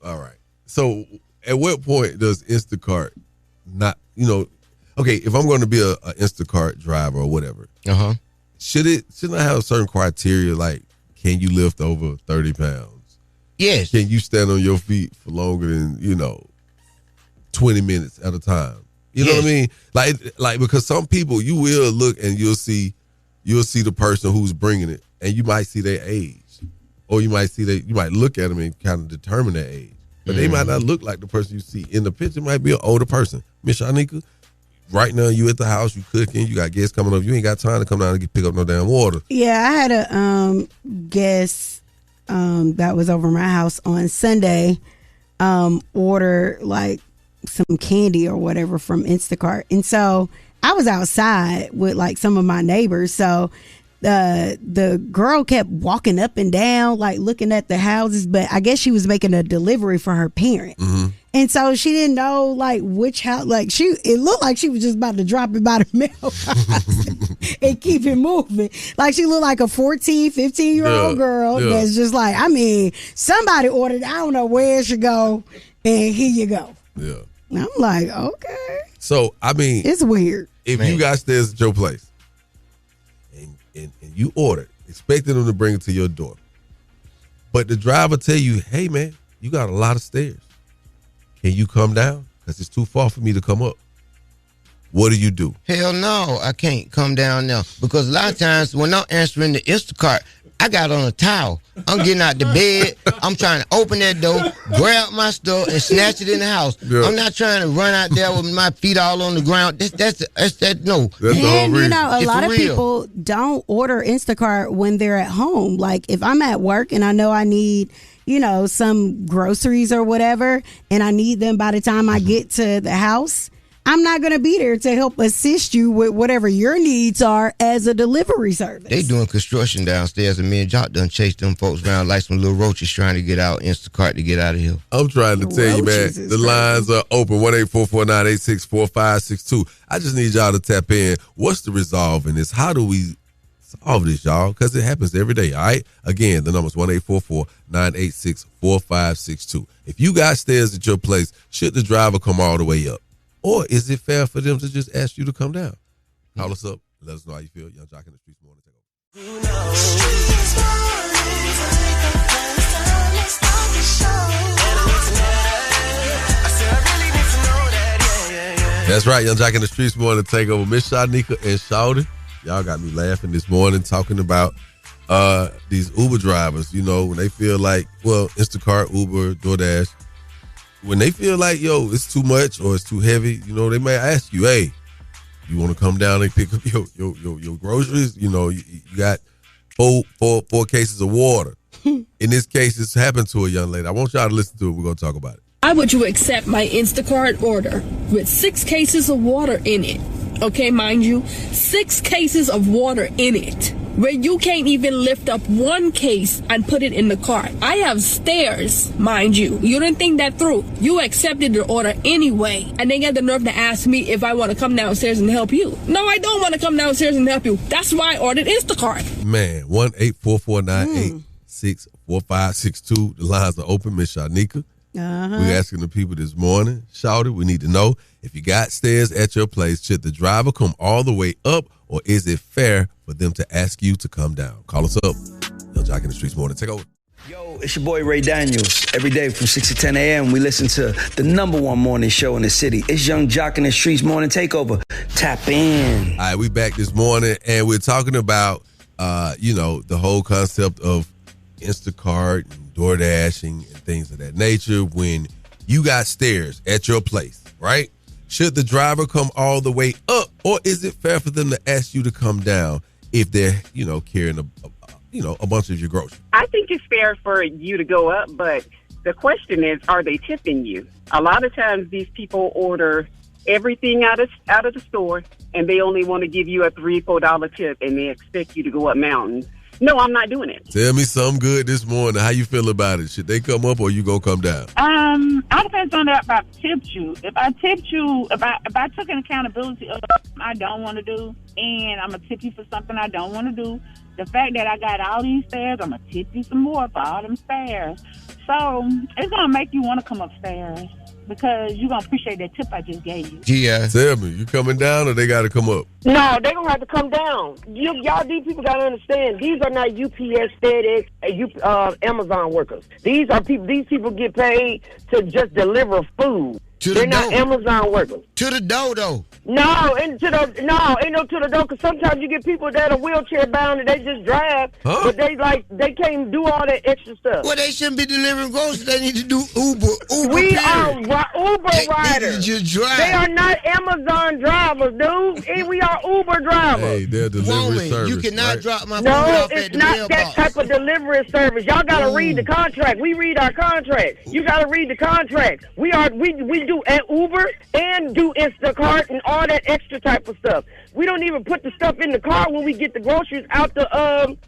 all right. So, at what point does Instacart not, okay, if I'm going to be a Instacart driver or whatever, shouldn't I have a certain criteria, like, can you lift over 30 pounds? Yes. Can you stand on your feet for longer than, 20 minutes at a time? You know what I mean? Like because some people, you will look and you'll see the person who's bringing it, and you might see their age. Or you might look at them and kind of determine their age. But they might not look like the person you see in the picture. It might be an older person. Miss Shanika, right now you at the house, you cooking, you got guests coming up. You ain't got time to come down and pick up no damn water. Yeah, I had a guest that was over my house on Sunday order like some candy or whatever from Instacart. And so I was outside with like some of my neighbors. So the girl kept walking up and down, like looking at the houses, but I guess she was making a delivery for her parent. And so she didn't know like which house, like it looked like she was just about to drop it by the mailbox and keep it moving. Like she looked like a 14, 15-year-old girl that's just like, somebody ordered, I don't know where it should go, and here you go. Yeah. And I'm like, okay. So, it's weird. If you got stairs at your place, and you ordered, expecting them to bring it to your door, but the driver tell you, "Hey man, you got a lot of stairs. Can you come down? Because it's too far for me to come up." What do you do? Hell no, I can't come down now. Because a lot of times when I'm answering the Instacart, I got on a towel. I'm getting out the bed. I'm trying to open that door, grab my stuff, and snatch it in the house. Yeah. I'm not trying to run out there with my feet all on the ground. No. That's and the whole reason. A lot of people don't order Instacart when they're at home. Like if I'm at work and I know I need, some groceries or whatever, and I need them by the time I get to the house, I'm not going to be there to help assist you with whatever your needs are as a delivery service. They doing construction downstairs, and me and Joc done chased them folks around like some little roaches trying to get out Instacart to get out of here. I'm trying to tell you, man, the lines are open, 1-844-986-4562. I just need y'all to tap in. What's the resolve in this? How do we solve this, y'all? Because it happens every day, all right? Again, the number's 1-844-986-4562. If you got stairs at your place, should the driver come all the way up? Or is it fair for them to just ask you to come down? Call us up. Let us know how you feel. Young Joc in the Streetz morning. That's right, Young Joc in the Streetz morning takeover. Miss Shanika and Shawty, y'all got me laughing this morning talking about these Uber drivers. You know, when they feel like, well, Instacart, Uber, DoorDash, when they feel like, yo, it's too much or it's too heavy, you know, they may ask you, hey, you want to come down and pick up your groceries? You know, you got four cases of water. In this case, this happened to a young lady. I want y'all to listen to it. We're going to talk about it. Why would you accept my Instacart order with 6 cases of water in it? Okay, mind you, 6 cases of water in it, where you can't even lift up 1 case and put it in the cart. I have stairs, mind you. You didn't think that through. You accepted the order anyway, and then got the nerve to ask me if I want to come downstairs and help you. No, I don't want to come downstairs and help you. That's why I ordered Instacart. Man, 1-844-986-4562. The lines are open, Miss Shanika. We're asking the people this morning, Shawty, we need to know, if you got stairs at your place, should the driver come all the way up, or is it fair for them to ask you to come down? Call us up. Young Joc in the Streetz morning. Take over. Yo, it's your boy Ray Daniels. Every day from 6 to 10 a.m., we listen to the #1 morning show in the city. It's Young Joc in the Streetz morning takeover. Tap in. All right, we back this morning, and we're talking about, the whole concept of Instacart and DoorDash and things of that nature. When you got stairs at your place, right? Should the driver come all the way up, or is it fair for them to ask you to come down if they're, carrying a bunch of your groceries? I think it's fair for you to go up, but the question is, are they tipping you? A lot of times these people order everything out of the store, and they only want to give you a $3-4 tip, and they expect you to go up mountains. No, I'm not doing it. Tell me something good this morning. How you feel about it? Should they come up or you gonna come down? I depends on that if I tipped you. If I tipped you, if I took an accountability of I don't want to do, and I'm gonna tip you for something I don't want to do. The fact that I got all these stairs, I'm gonna tip you some more for all them stairs. So it's gonna make you want to come upstairs, because you're going to appreciate that tip I just gave you. Yeah. Tell me, you coming down or they got to come up? No, they going to have to come down. Y'all, these people got to understand, these are not UPS, FedEx, Amazon workers. These people get paid to just deliver food. They're not Amazon workers. To the door, though. No, ain't no to the door, because sometimes you get people that are wheelchair bound and they just drive, but they can't do all that extra stuff. Well, they shouldn't be delivering groceries. They need to do Uber. We are Uber riders. They are not Amazon drivers, dude. We are Uber drivers. Hey, they're delivery service. You cannot drop my food No, off it's at the not mailbox. that type of delivery service. Y'all got to read the contract. We read our contract. You got to read the contract. We do an Uber and do Instacart and all that extra type of stuff. We don't even put the stuff in the car when we get the groceries out from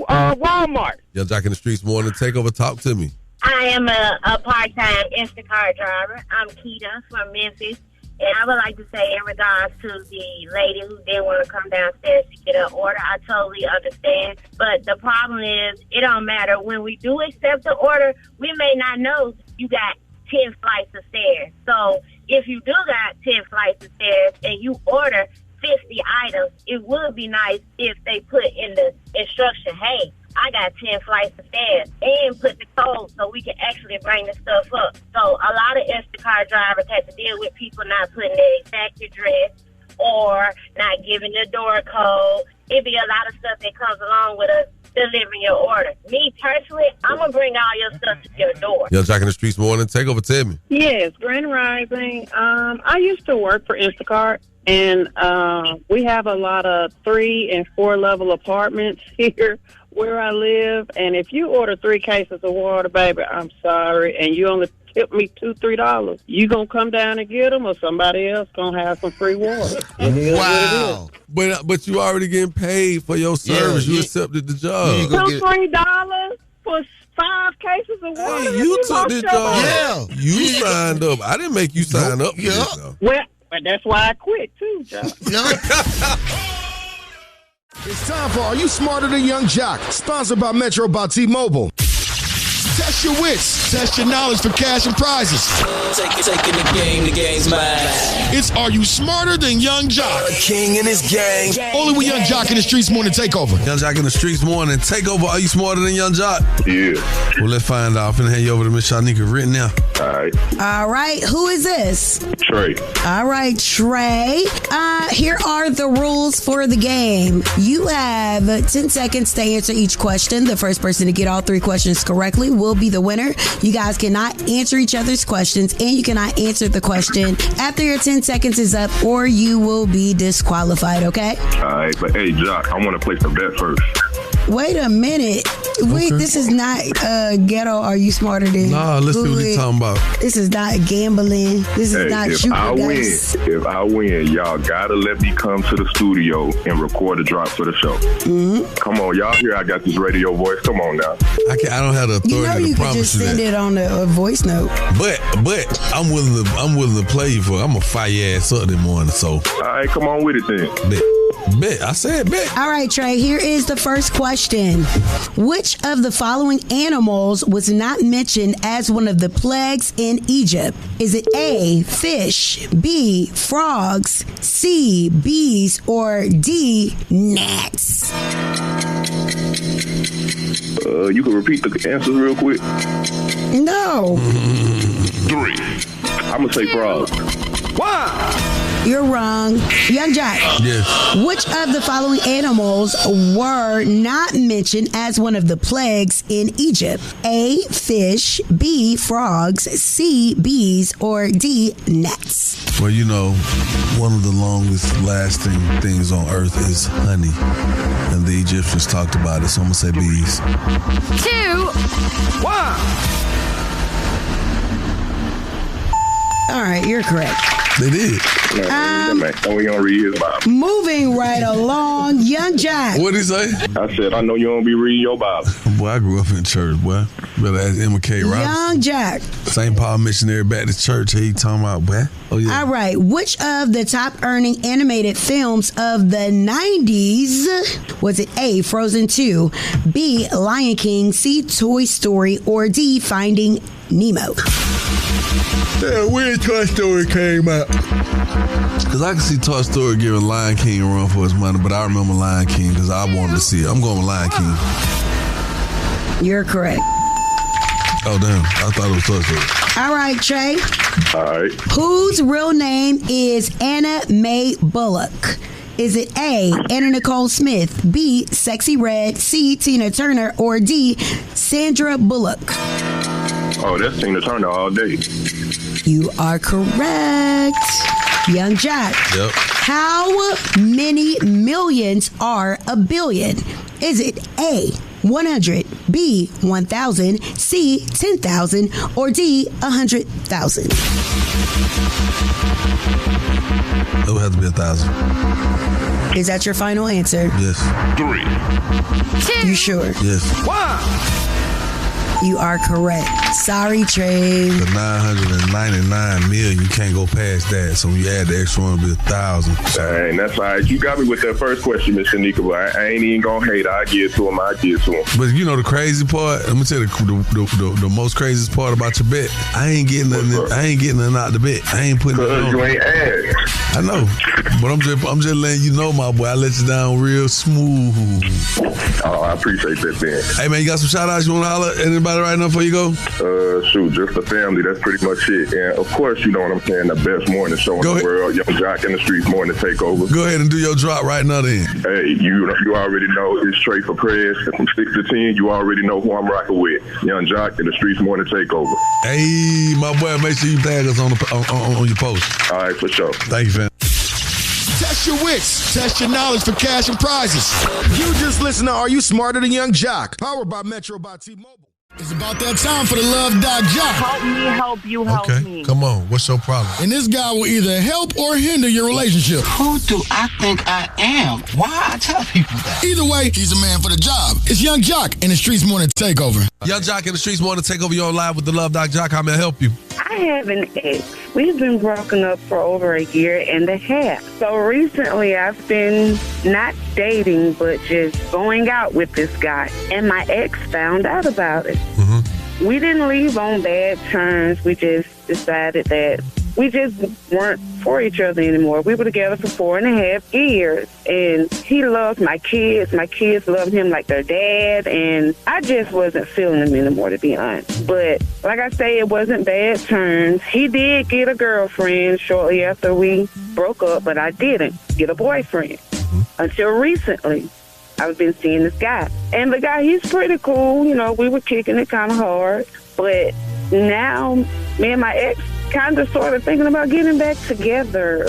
Walmart. Young Joc in the Streetz morning takeover. Talk to me. I am a part-time Instacart driver. I'm Keita from Memphis. And I would like to say, in regards to the lady who didn't want to come downstairs to get her order, I totally understand. But the problem is, it don't matter. When we do accept the order, we may not know you got 10 flights of stairs. So if you do got 10 flights of stairs and you order 50 items, it would be nice if they put in the instruction, hey, I got 10 flights of stairs, and put the code so we can actually bring the stuff up. So a lot of Instacart drivers have to deal with people not putting their exact address or not giving the door code. It'd be a lot of stuff that comes along with us delivering your order. Me personally, I'm gonna bring all your stuff to your door. Young Joc in the Streetz morning takeover. Tell me. Yes, Grand Rising. I used to work for Instacart, and we have a lot of 3 and 4 level apartments here where I live, and if you order 3 cases of water, baby, I'm sorry, and you only tip me $2-3, you gonna come down and get them, or somebody else gonna have some free water. Wow. But you already getting paid for your service. You accepted the job. $2-3 for 5 cases of water. Hey, you took this job. Yeah. You signed up. I didn't make you sign up for this, though. Well, that's why I quit too, Joc. It's time for Are You Smarter Than Young Joc? Sponsored by Metro by T-Mobile. Test your wits. Test your knowledge for cash and prizes. Taking the game's mine. It's Are You Smarter Than Young Joc? A king in his gang. Only with Young Joc in the Streetz Morning Takeover. Young Joc in the Streetz Morning Takeover. Are you smarter than Young Joc? Yeah. Well, let's find out. I'm finna hand you over to Miss Shanika right now. All right. Who is this? Trey. All right, Trey. Here are the rules for the game. You have 10 seconds to answer each question. The first person to get all 3 questions correctly will be the winner. You guys cannot answer each other's questions, and you cannot answer the question after your 10 seconds is up, or you will be disqualified, okay? All right, but hey, Joc, I want to place a bet first. Wait a minute. Wait, this is not ghetto. Are you smarter than? Nah, let's see what he's talking about. This is not gambling. This is not shooting dice. If I win, y'all gotta let me come to the studio and record a drop for the show. Mm-hmm. Come on, y'all hear I got this radio voice. Come on now. I don't have the authority you to promise you that. You can just send it on a voice note. But I'm willing to play you for. I'm gonna fire your ass up in the morning. So. All right, come on with it then. Bet. I said bet. All right, Trey, here is the first question. Which of the following animals was not mentioned as one of the plagues in Egypt? Is it A, fish, B, frogs, C, bees, or D, gnats? You can repeat the answers real quick? No. 3. I'm going to say frogs. Wow. You're wrong. Young Joc. Yes. Which of the following animals were not mentioned as one of the plagues in Egypt? A, fish, B, frogs, C, bees, or D, gnats? Well, you know, one of the longest lasting things on earth is honey. And the Egyptians talked about it, so I'm going to say bees. 2, 1. All right, you're correct. They did. We don't read his Bible. Moving right along, Young Joc. What'd he say? I said, I know you don't be reading your Bible. Boy, I grew up in church, boy. Better ask Emma K. Robinson. Young Joc. St. Paul Missionary Baptist Church. He talking about, boy. Oh, yeah. All right. Which of the top earning animated films of the 90s was it? A, Frozen 2, B, Lion King, C, Toy Story, or D, Finding Nemo? Yeah, when Toy Story came out. Because I can see Toy Story giving Lion King a run for his money, but I remember Lion King because I wanted to see it. I'm going with Lion King. You're correct. Oh, damn. I thought it was Toy Story. All right, Trey. All right. Whose real name is Anna Mae Bullock? Is it A, Anna Nicole Smith, B, Sexy Red, C, Tina Turner, or D, Sandra Bullock? Oh, that's Tina Turner all day. You are correct. Young Joc. Yep. How many millions are a billion? Is it A, 100, B, 1,000, C, 10,000, or D, 100,000? It would have to be 1,000. Is that your final answer? Yes. 3. You sure? Yes. 1. You are correct. Sorry, Trey. The 999 million, you can't go past that. So when you add the extra one, it'll be 1,000. Dang, that's all right. You got me with that first question, Mr. Nika, but I ain't even gonna hate. I get to him. But you know the crazy part? Let me tell you the most craziest part about your bet. I ain't getting nothing out the bet. I ain't putting it on. You ain't asked. I know, but I'm just letting you know, my boy. I let you down real smooth. Oh, I appreciate that, man. Hey, man, you got some shout outs you want to holler at anybody right now before you go? Shoot, just the family. That's pretty much it. And of course, you know what I'm saying, the best morning show in the world, Young Joc in the Streetz Morning Takeover. Go ahead and do your drop right now then. Hey, you already know it's straight for prayers. From 6 to 10, you already know who I'm rocking with. Young Joc in the Streetz Morning Takeover. Hey, my boy, make sure you tag us on your post. All right, for sure. Thank you, fam. Test Test your wits. Test your knowledge for cash and prizes. You just listen to Are You Smarter Than Young Joc? Powered by Metro by T-Mobile. It's about that time for the Love Doc Joc. Help me, help you, help me. Come on. What's your problem? And this guy will either help or hinder your relationship. Who do I think I am? Why I tell people that? Either way, he's a man for the job. It's Young Joc in the Streetz Morning Takeover. Young Joc in the Streetz Morning Takeover. You're on live with the Love Doc Joc. How may I help you? I have an ex. We've been broken up for over a year and a half. So recently I've been not dating, but just going out with this guy. And my ex found out about it. We didn't leave on bad terms. We just decided that we just weren't for each other anymore. We were together for 4.5 years, and he loved my kids. My kids loved him like their dad, and I just wasn't feeling him anymore, to be honest. But like I say, it wasn't bad terms. He did get a girlfriend shortly after we broke up, but I didn't get a boyfriend until recently. I've been seeing this guy. And the guy, he's pretty cool. You know, we were kicking it kind of hard. But now, me and my ex kind of sort of thinking about getting back together.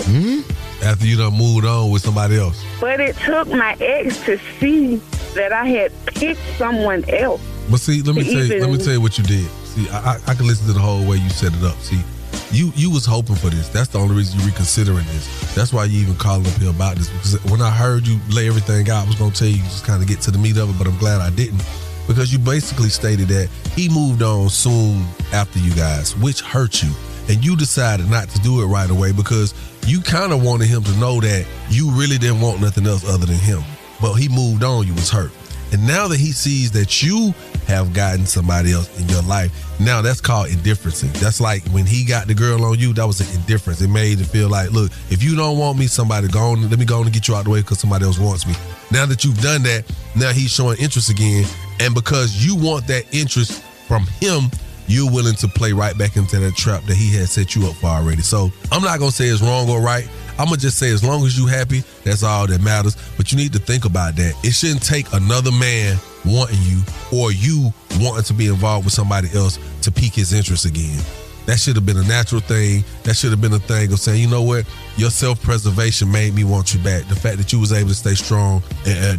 After you done moved on with somebody else. But it took my ex to see that I had picked someone else. But see, let me tell you what you did. See, I can listen to the whole way you set it up. See, you was hoping for this. That's the only reason you're reconsidering this. That's why you even calling up here about this. Because when I heard you lay everything out, I was going to tell you just kind of get to the meat of it, but I'm glad I didn't. Because you basically stated that he moved on soon after you guys, which hurt you. And you decided not to do it right away because you kind of wanted him to know that you really didn't want nothing else other than him. But he moved on, you was hurt. And now that he sees that you have gotten somebody else in your life, now that's called indifference. That's like when he got the girl on you, that was an indifference. It made it feel like, look, if you don't want me, somebody go on, let me go on and get you out the way because somebody else wants me. Now that you've done that, now he's showing interest again. And because you want that interest from him, you're willing to play right back into that trap that he had set you up for already. So I'm not going to say it's wrong or right. I'm going to just say as long as you happy, that's all that matters. But you need to think about that. It shouldn't take another man wanting you or you wanting to be involved with somebody else to pique his interest again. That should have been a natural thing. That should have been a thing of saying, you know what? Your self-preservation made me want you back. The fact that you was able to stay strong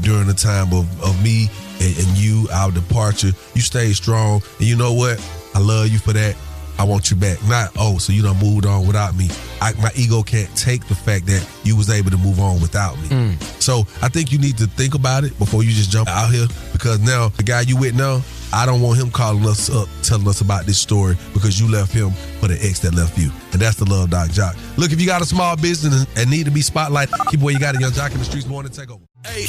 during the time of me and you, our departure, you stayed strong. And you know what? I love you for that. I want you back. Not, so you done moved on without me. My ego can't take the fact that you was able to move on without me. So I think you need to think about it before you just jump out here, because now the guy you with now, I don't want him calling us up, telling us about this story because you left him for the ex that left you. And that's the Love Doc Joc. Look, if you got a small business and need to be spotlighted, keep it where you got it. Young Joc in the Streetz Morning Takeover. Hey,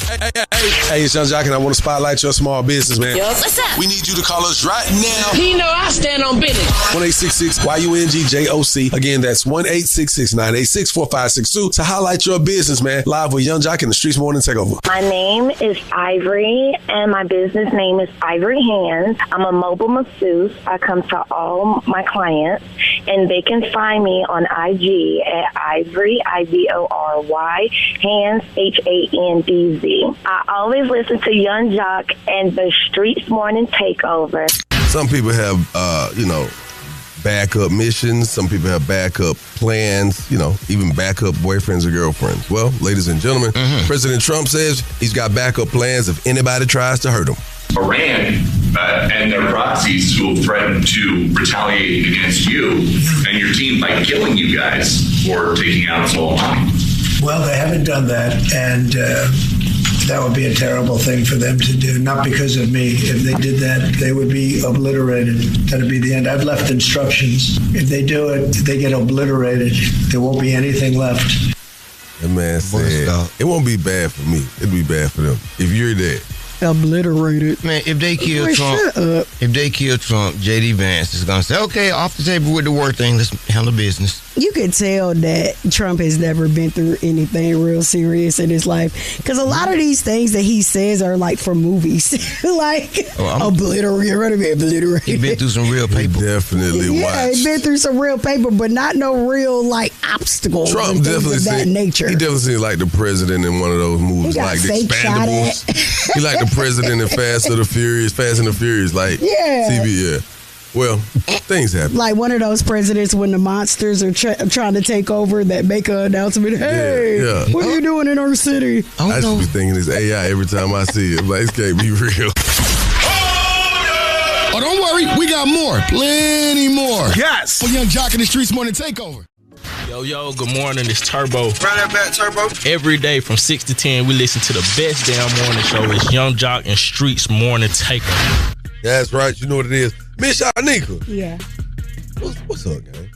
it's Young Joc, and I want to spotlight your small business, man. Yo, what's up? We need you to call us right now. He know I stand on business. 1-866-YUNGJOC. Again, that's 1-866-986-4562 to highlight your business, man. Live with Young Joc in the Streetz Morning Takeover. My name is Ivory, and my business name is Ivory Hands. I'm a mobile masseuse. I come to all my clients, and they can find me on IG at Ivory, IVORY, Hands, HANDZ. I always listen to Young Joc and the Streetz Morning Takeover. Some people have, backup missions. Some people have backup plans, even backup boyfriends or girlfriends. Well, ladies and gentlemen, President Trump says he's got backup plans if anybody tries to hurt him. Iran and their proxies will threaten to retaliate against you and your team by killing you guys for taking out small money. Well, they haven't done that, and that would be a terrible thing for them to do, not because of me. If they did that, they would be obliterated. That would be the end. I've left instructions. If they do it, they get obliterated. There won't be anything left. That man said, it won't be bad for me. It'll be bad for them. If you're dead. Obliterated. Man, if they kill Trump, J.D. Vance is going to say, okay, off the table with the war thing, let's handle business. You could tell that Trump has never been through anything real serious in his life, because a lot of these things that he says are like for movies. Obliterated. He's been through some real paper. Definitely. Yeah, he's been through some real paper, but not no real obstacles. Trump definitely seems nature. He definitely seems like the president in one of those movies, like The Expendables. He like the president in Fast and the Furious, like TV. Well, things happen. Like one of those presidents when the monsters are trying to take over that make an announcement, hey, what are you doing in our city? I should be thinking it's AI every time I see it. Like, this can't be real. Oh, don't worry. We got more. Plenty more. Yes. For Young Joc in the Streetz Morning Takeover. Yo, good morning. It's Turbo. Run that back, Turbo. Every day from 6 to 10, we listen to the best damn morning show. It's Young Joc and Streetz Morning Takeover. That's right. You know what it is. Miss Shanika. Yeah. What's up, gang?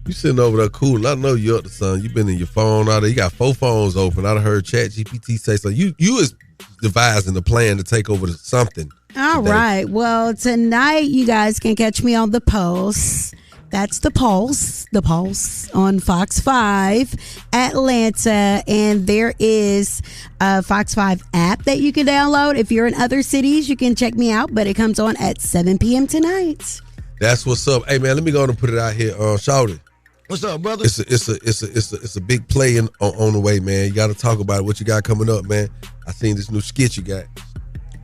You sitting over there cool. I know you up to something. You been in your phone out there. You got 4 phones open. I done heard ChatGPT say so. You is devising a plan to take over something. All right. Well, tonight you guys can catch me on The Pulse. That's The Pulse on Fox 5 Atlanta. And there is a Fox 5 app that you can download. If you're in other cities, you can check me out, but it comes on at 7 p.m. tonight. That's what's up. Hey, man, let me go and put it out here. Shout it. What's up, brother? It's a big play on the way, man. You got to talk about it. What you got coming up, man? I seen this new skit you got.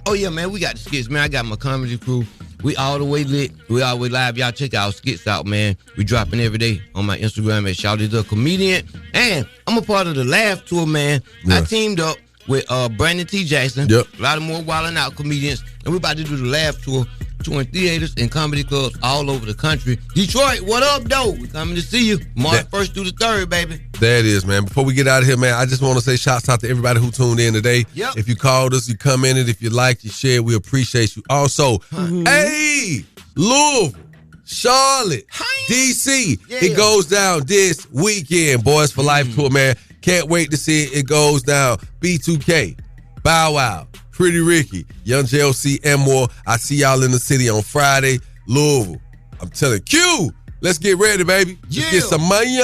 Oh, yeah, man, we got the skits, man. I got my comedy crew. We all the way lit. We all the way live. Y'all check our skits out, man. We dropping every day on my Instagram at Shouty the Comedian. And I'm a part of the Laugh Tour, man. Yes. I teamed up with Brandon T. Jackson. Yep. A lot of more Wildin' Out comedians. And we about to do the Laugh Tour, touring theaters and comedy clubs all over the country. Detroit, what up, though? We coming to see you March 1st through the 3rd, baby. That is, man. Before we get out of here, man, I just want to say shouts out to everybody who tuned in today. Yep. If you called us, you commented. If you liked, you shared, we appreciate you. Also, hey, Louisville, Charlotte, D.C., it goes down this weekend. Boys for Life Tour, man. Can't wait to see it. It goes down. B2K, Bow Wow, Pretty Ricky, Young JLC, and more. I see y'all in the city on Friday. Louisville, I'm telling you, let's get ready, baby. Let's get some money.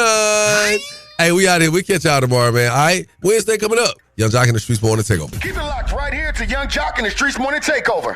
Hey, we out here. We'll catch y'all tomorrow, man. All right? Wednesday coming up. Young Joc in the Streetz Morning Takeover. Keep it locked right here to Young Joc in the Streetz Morning Takeover.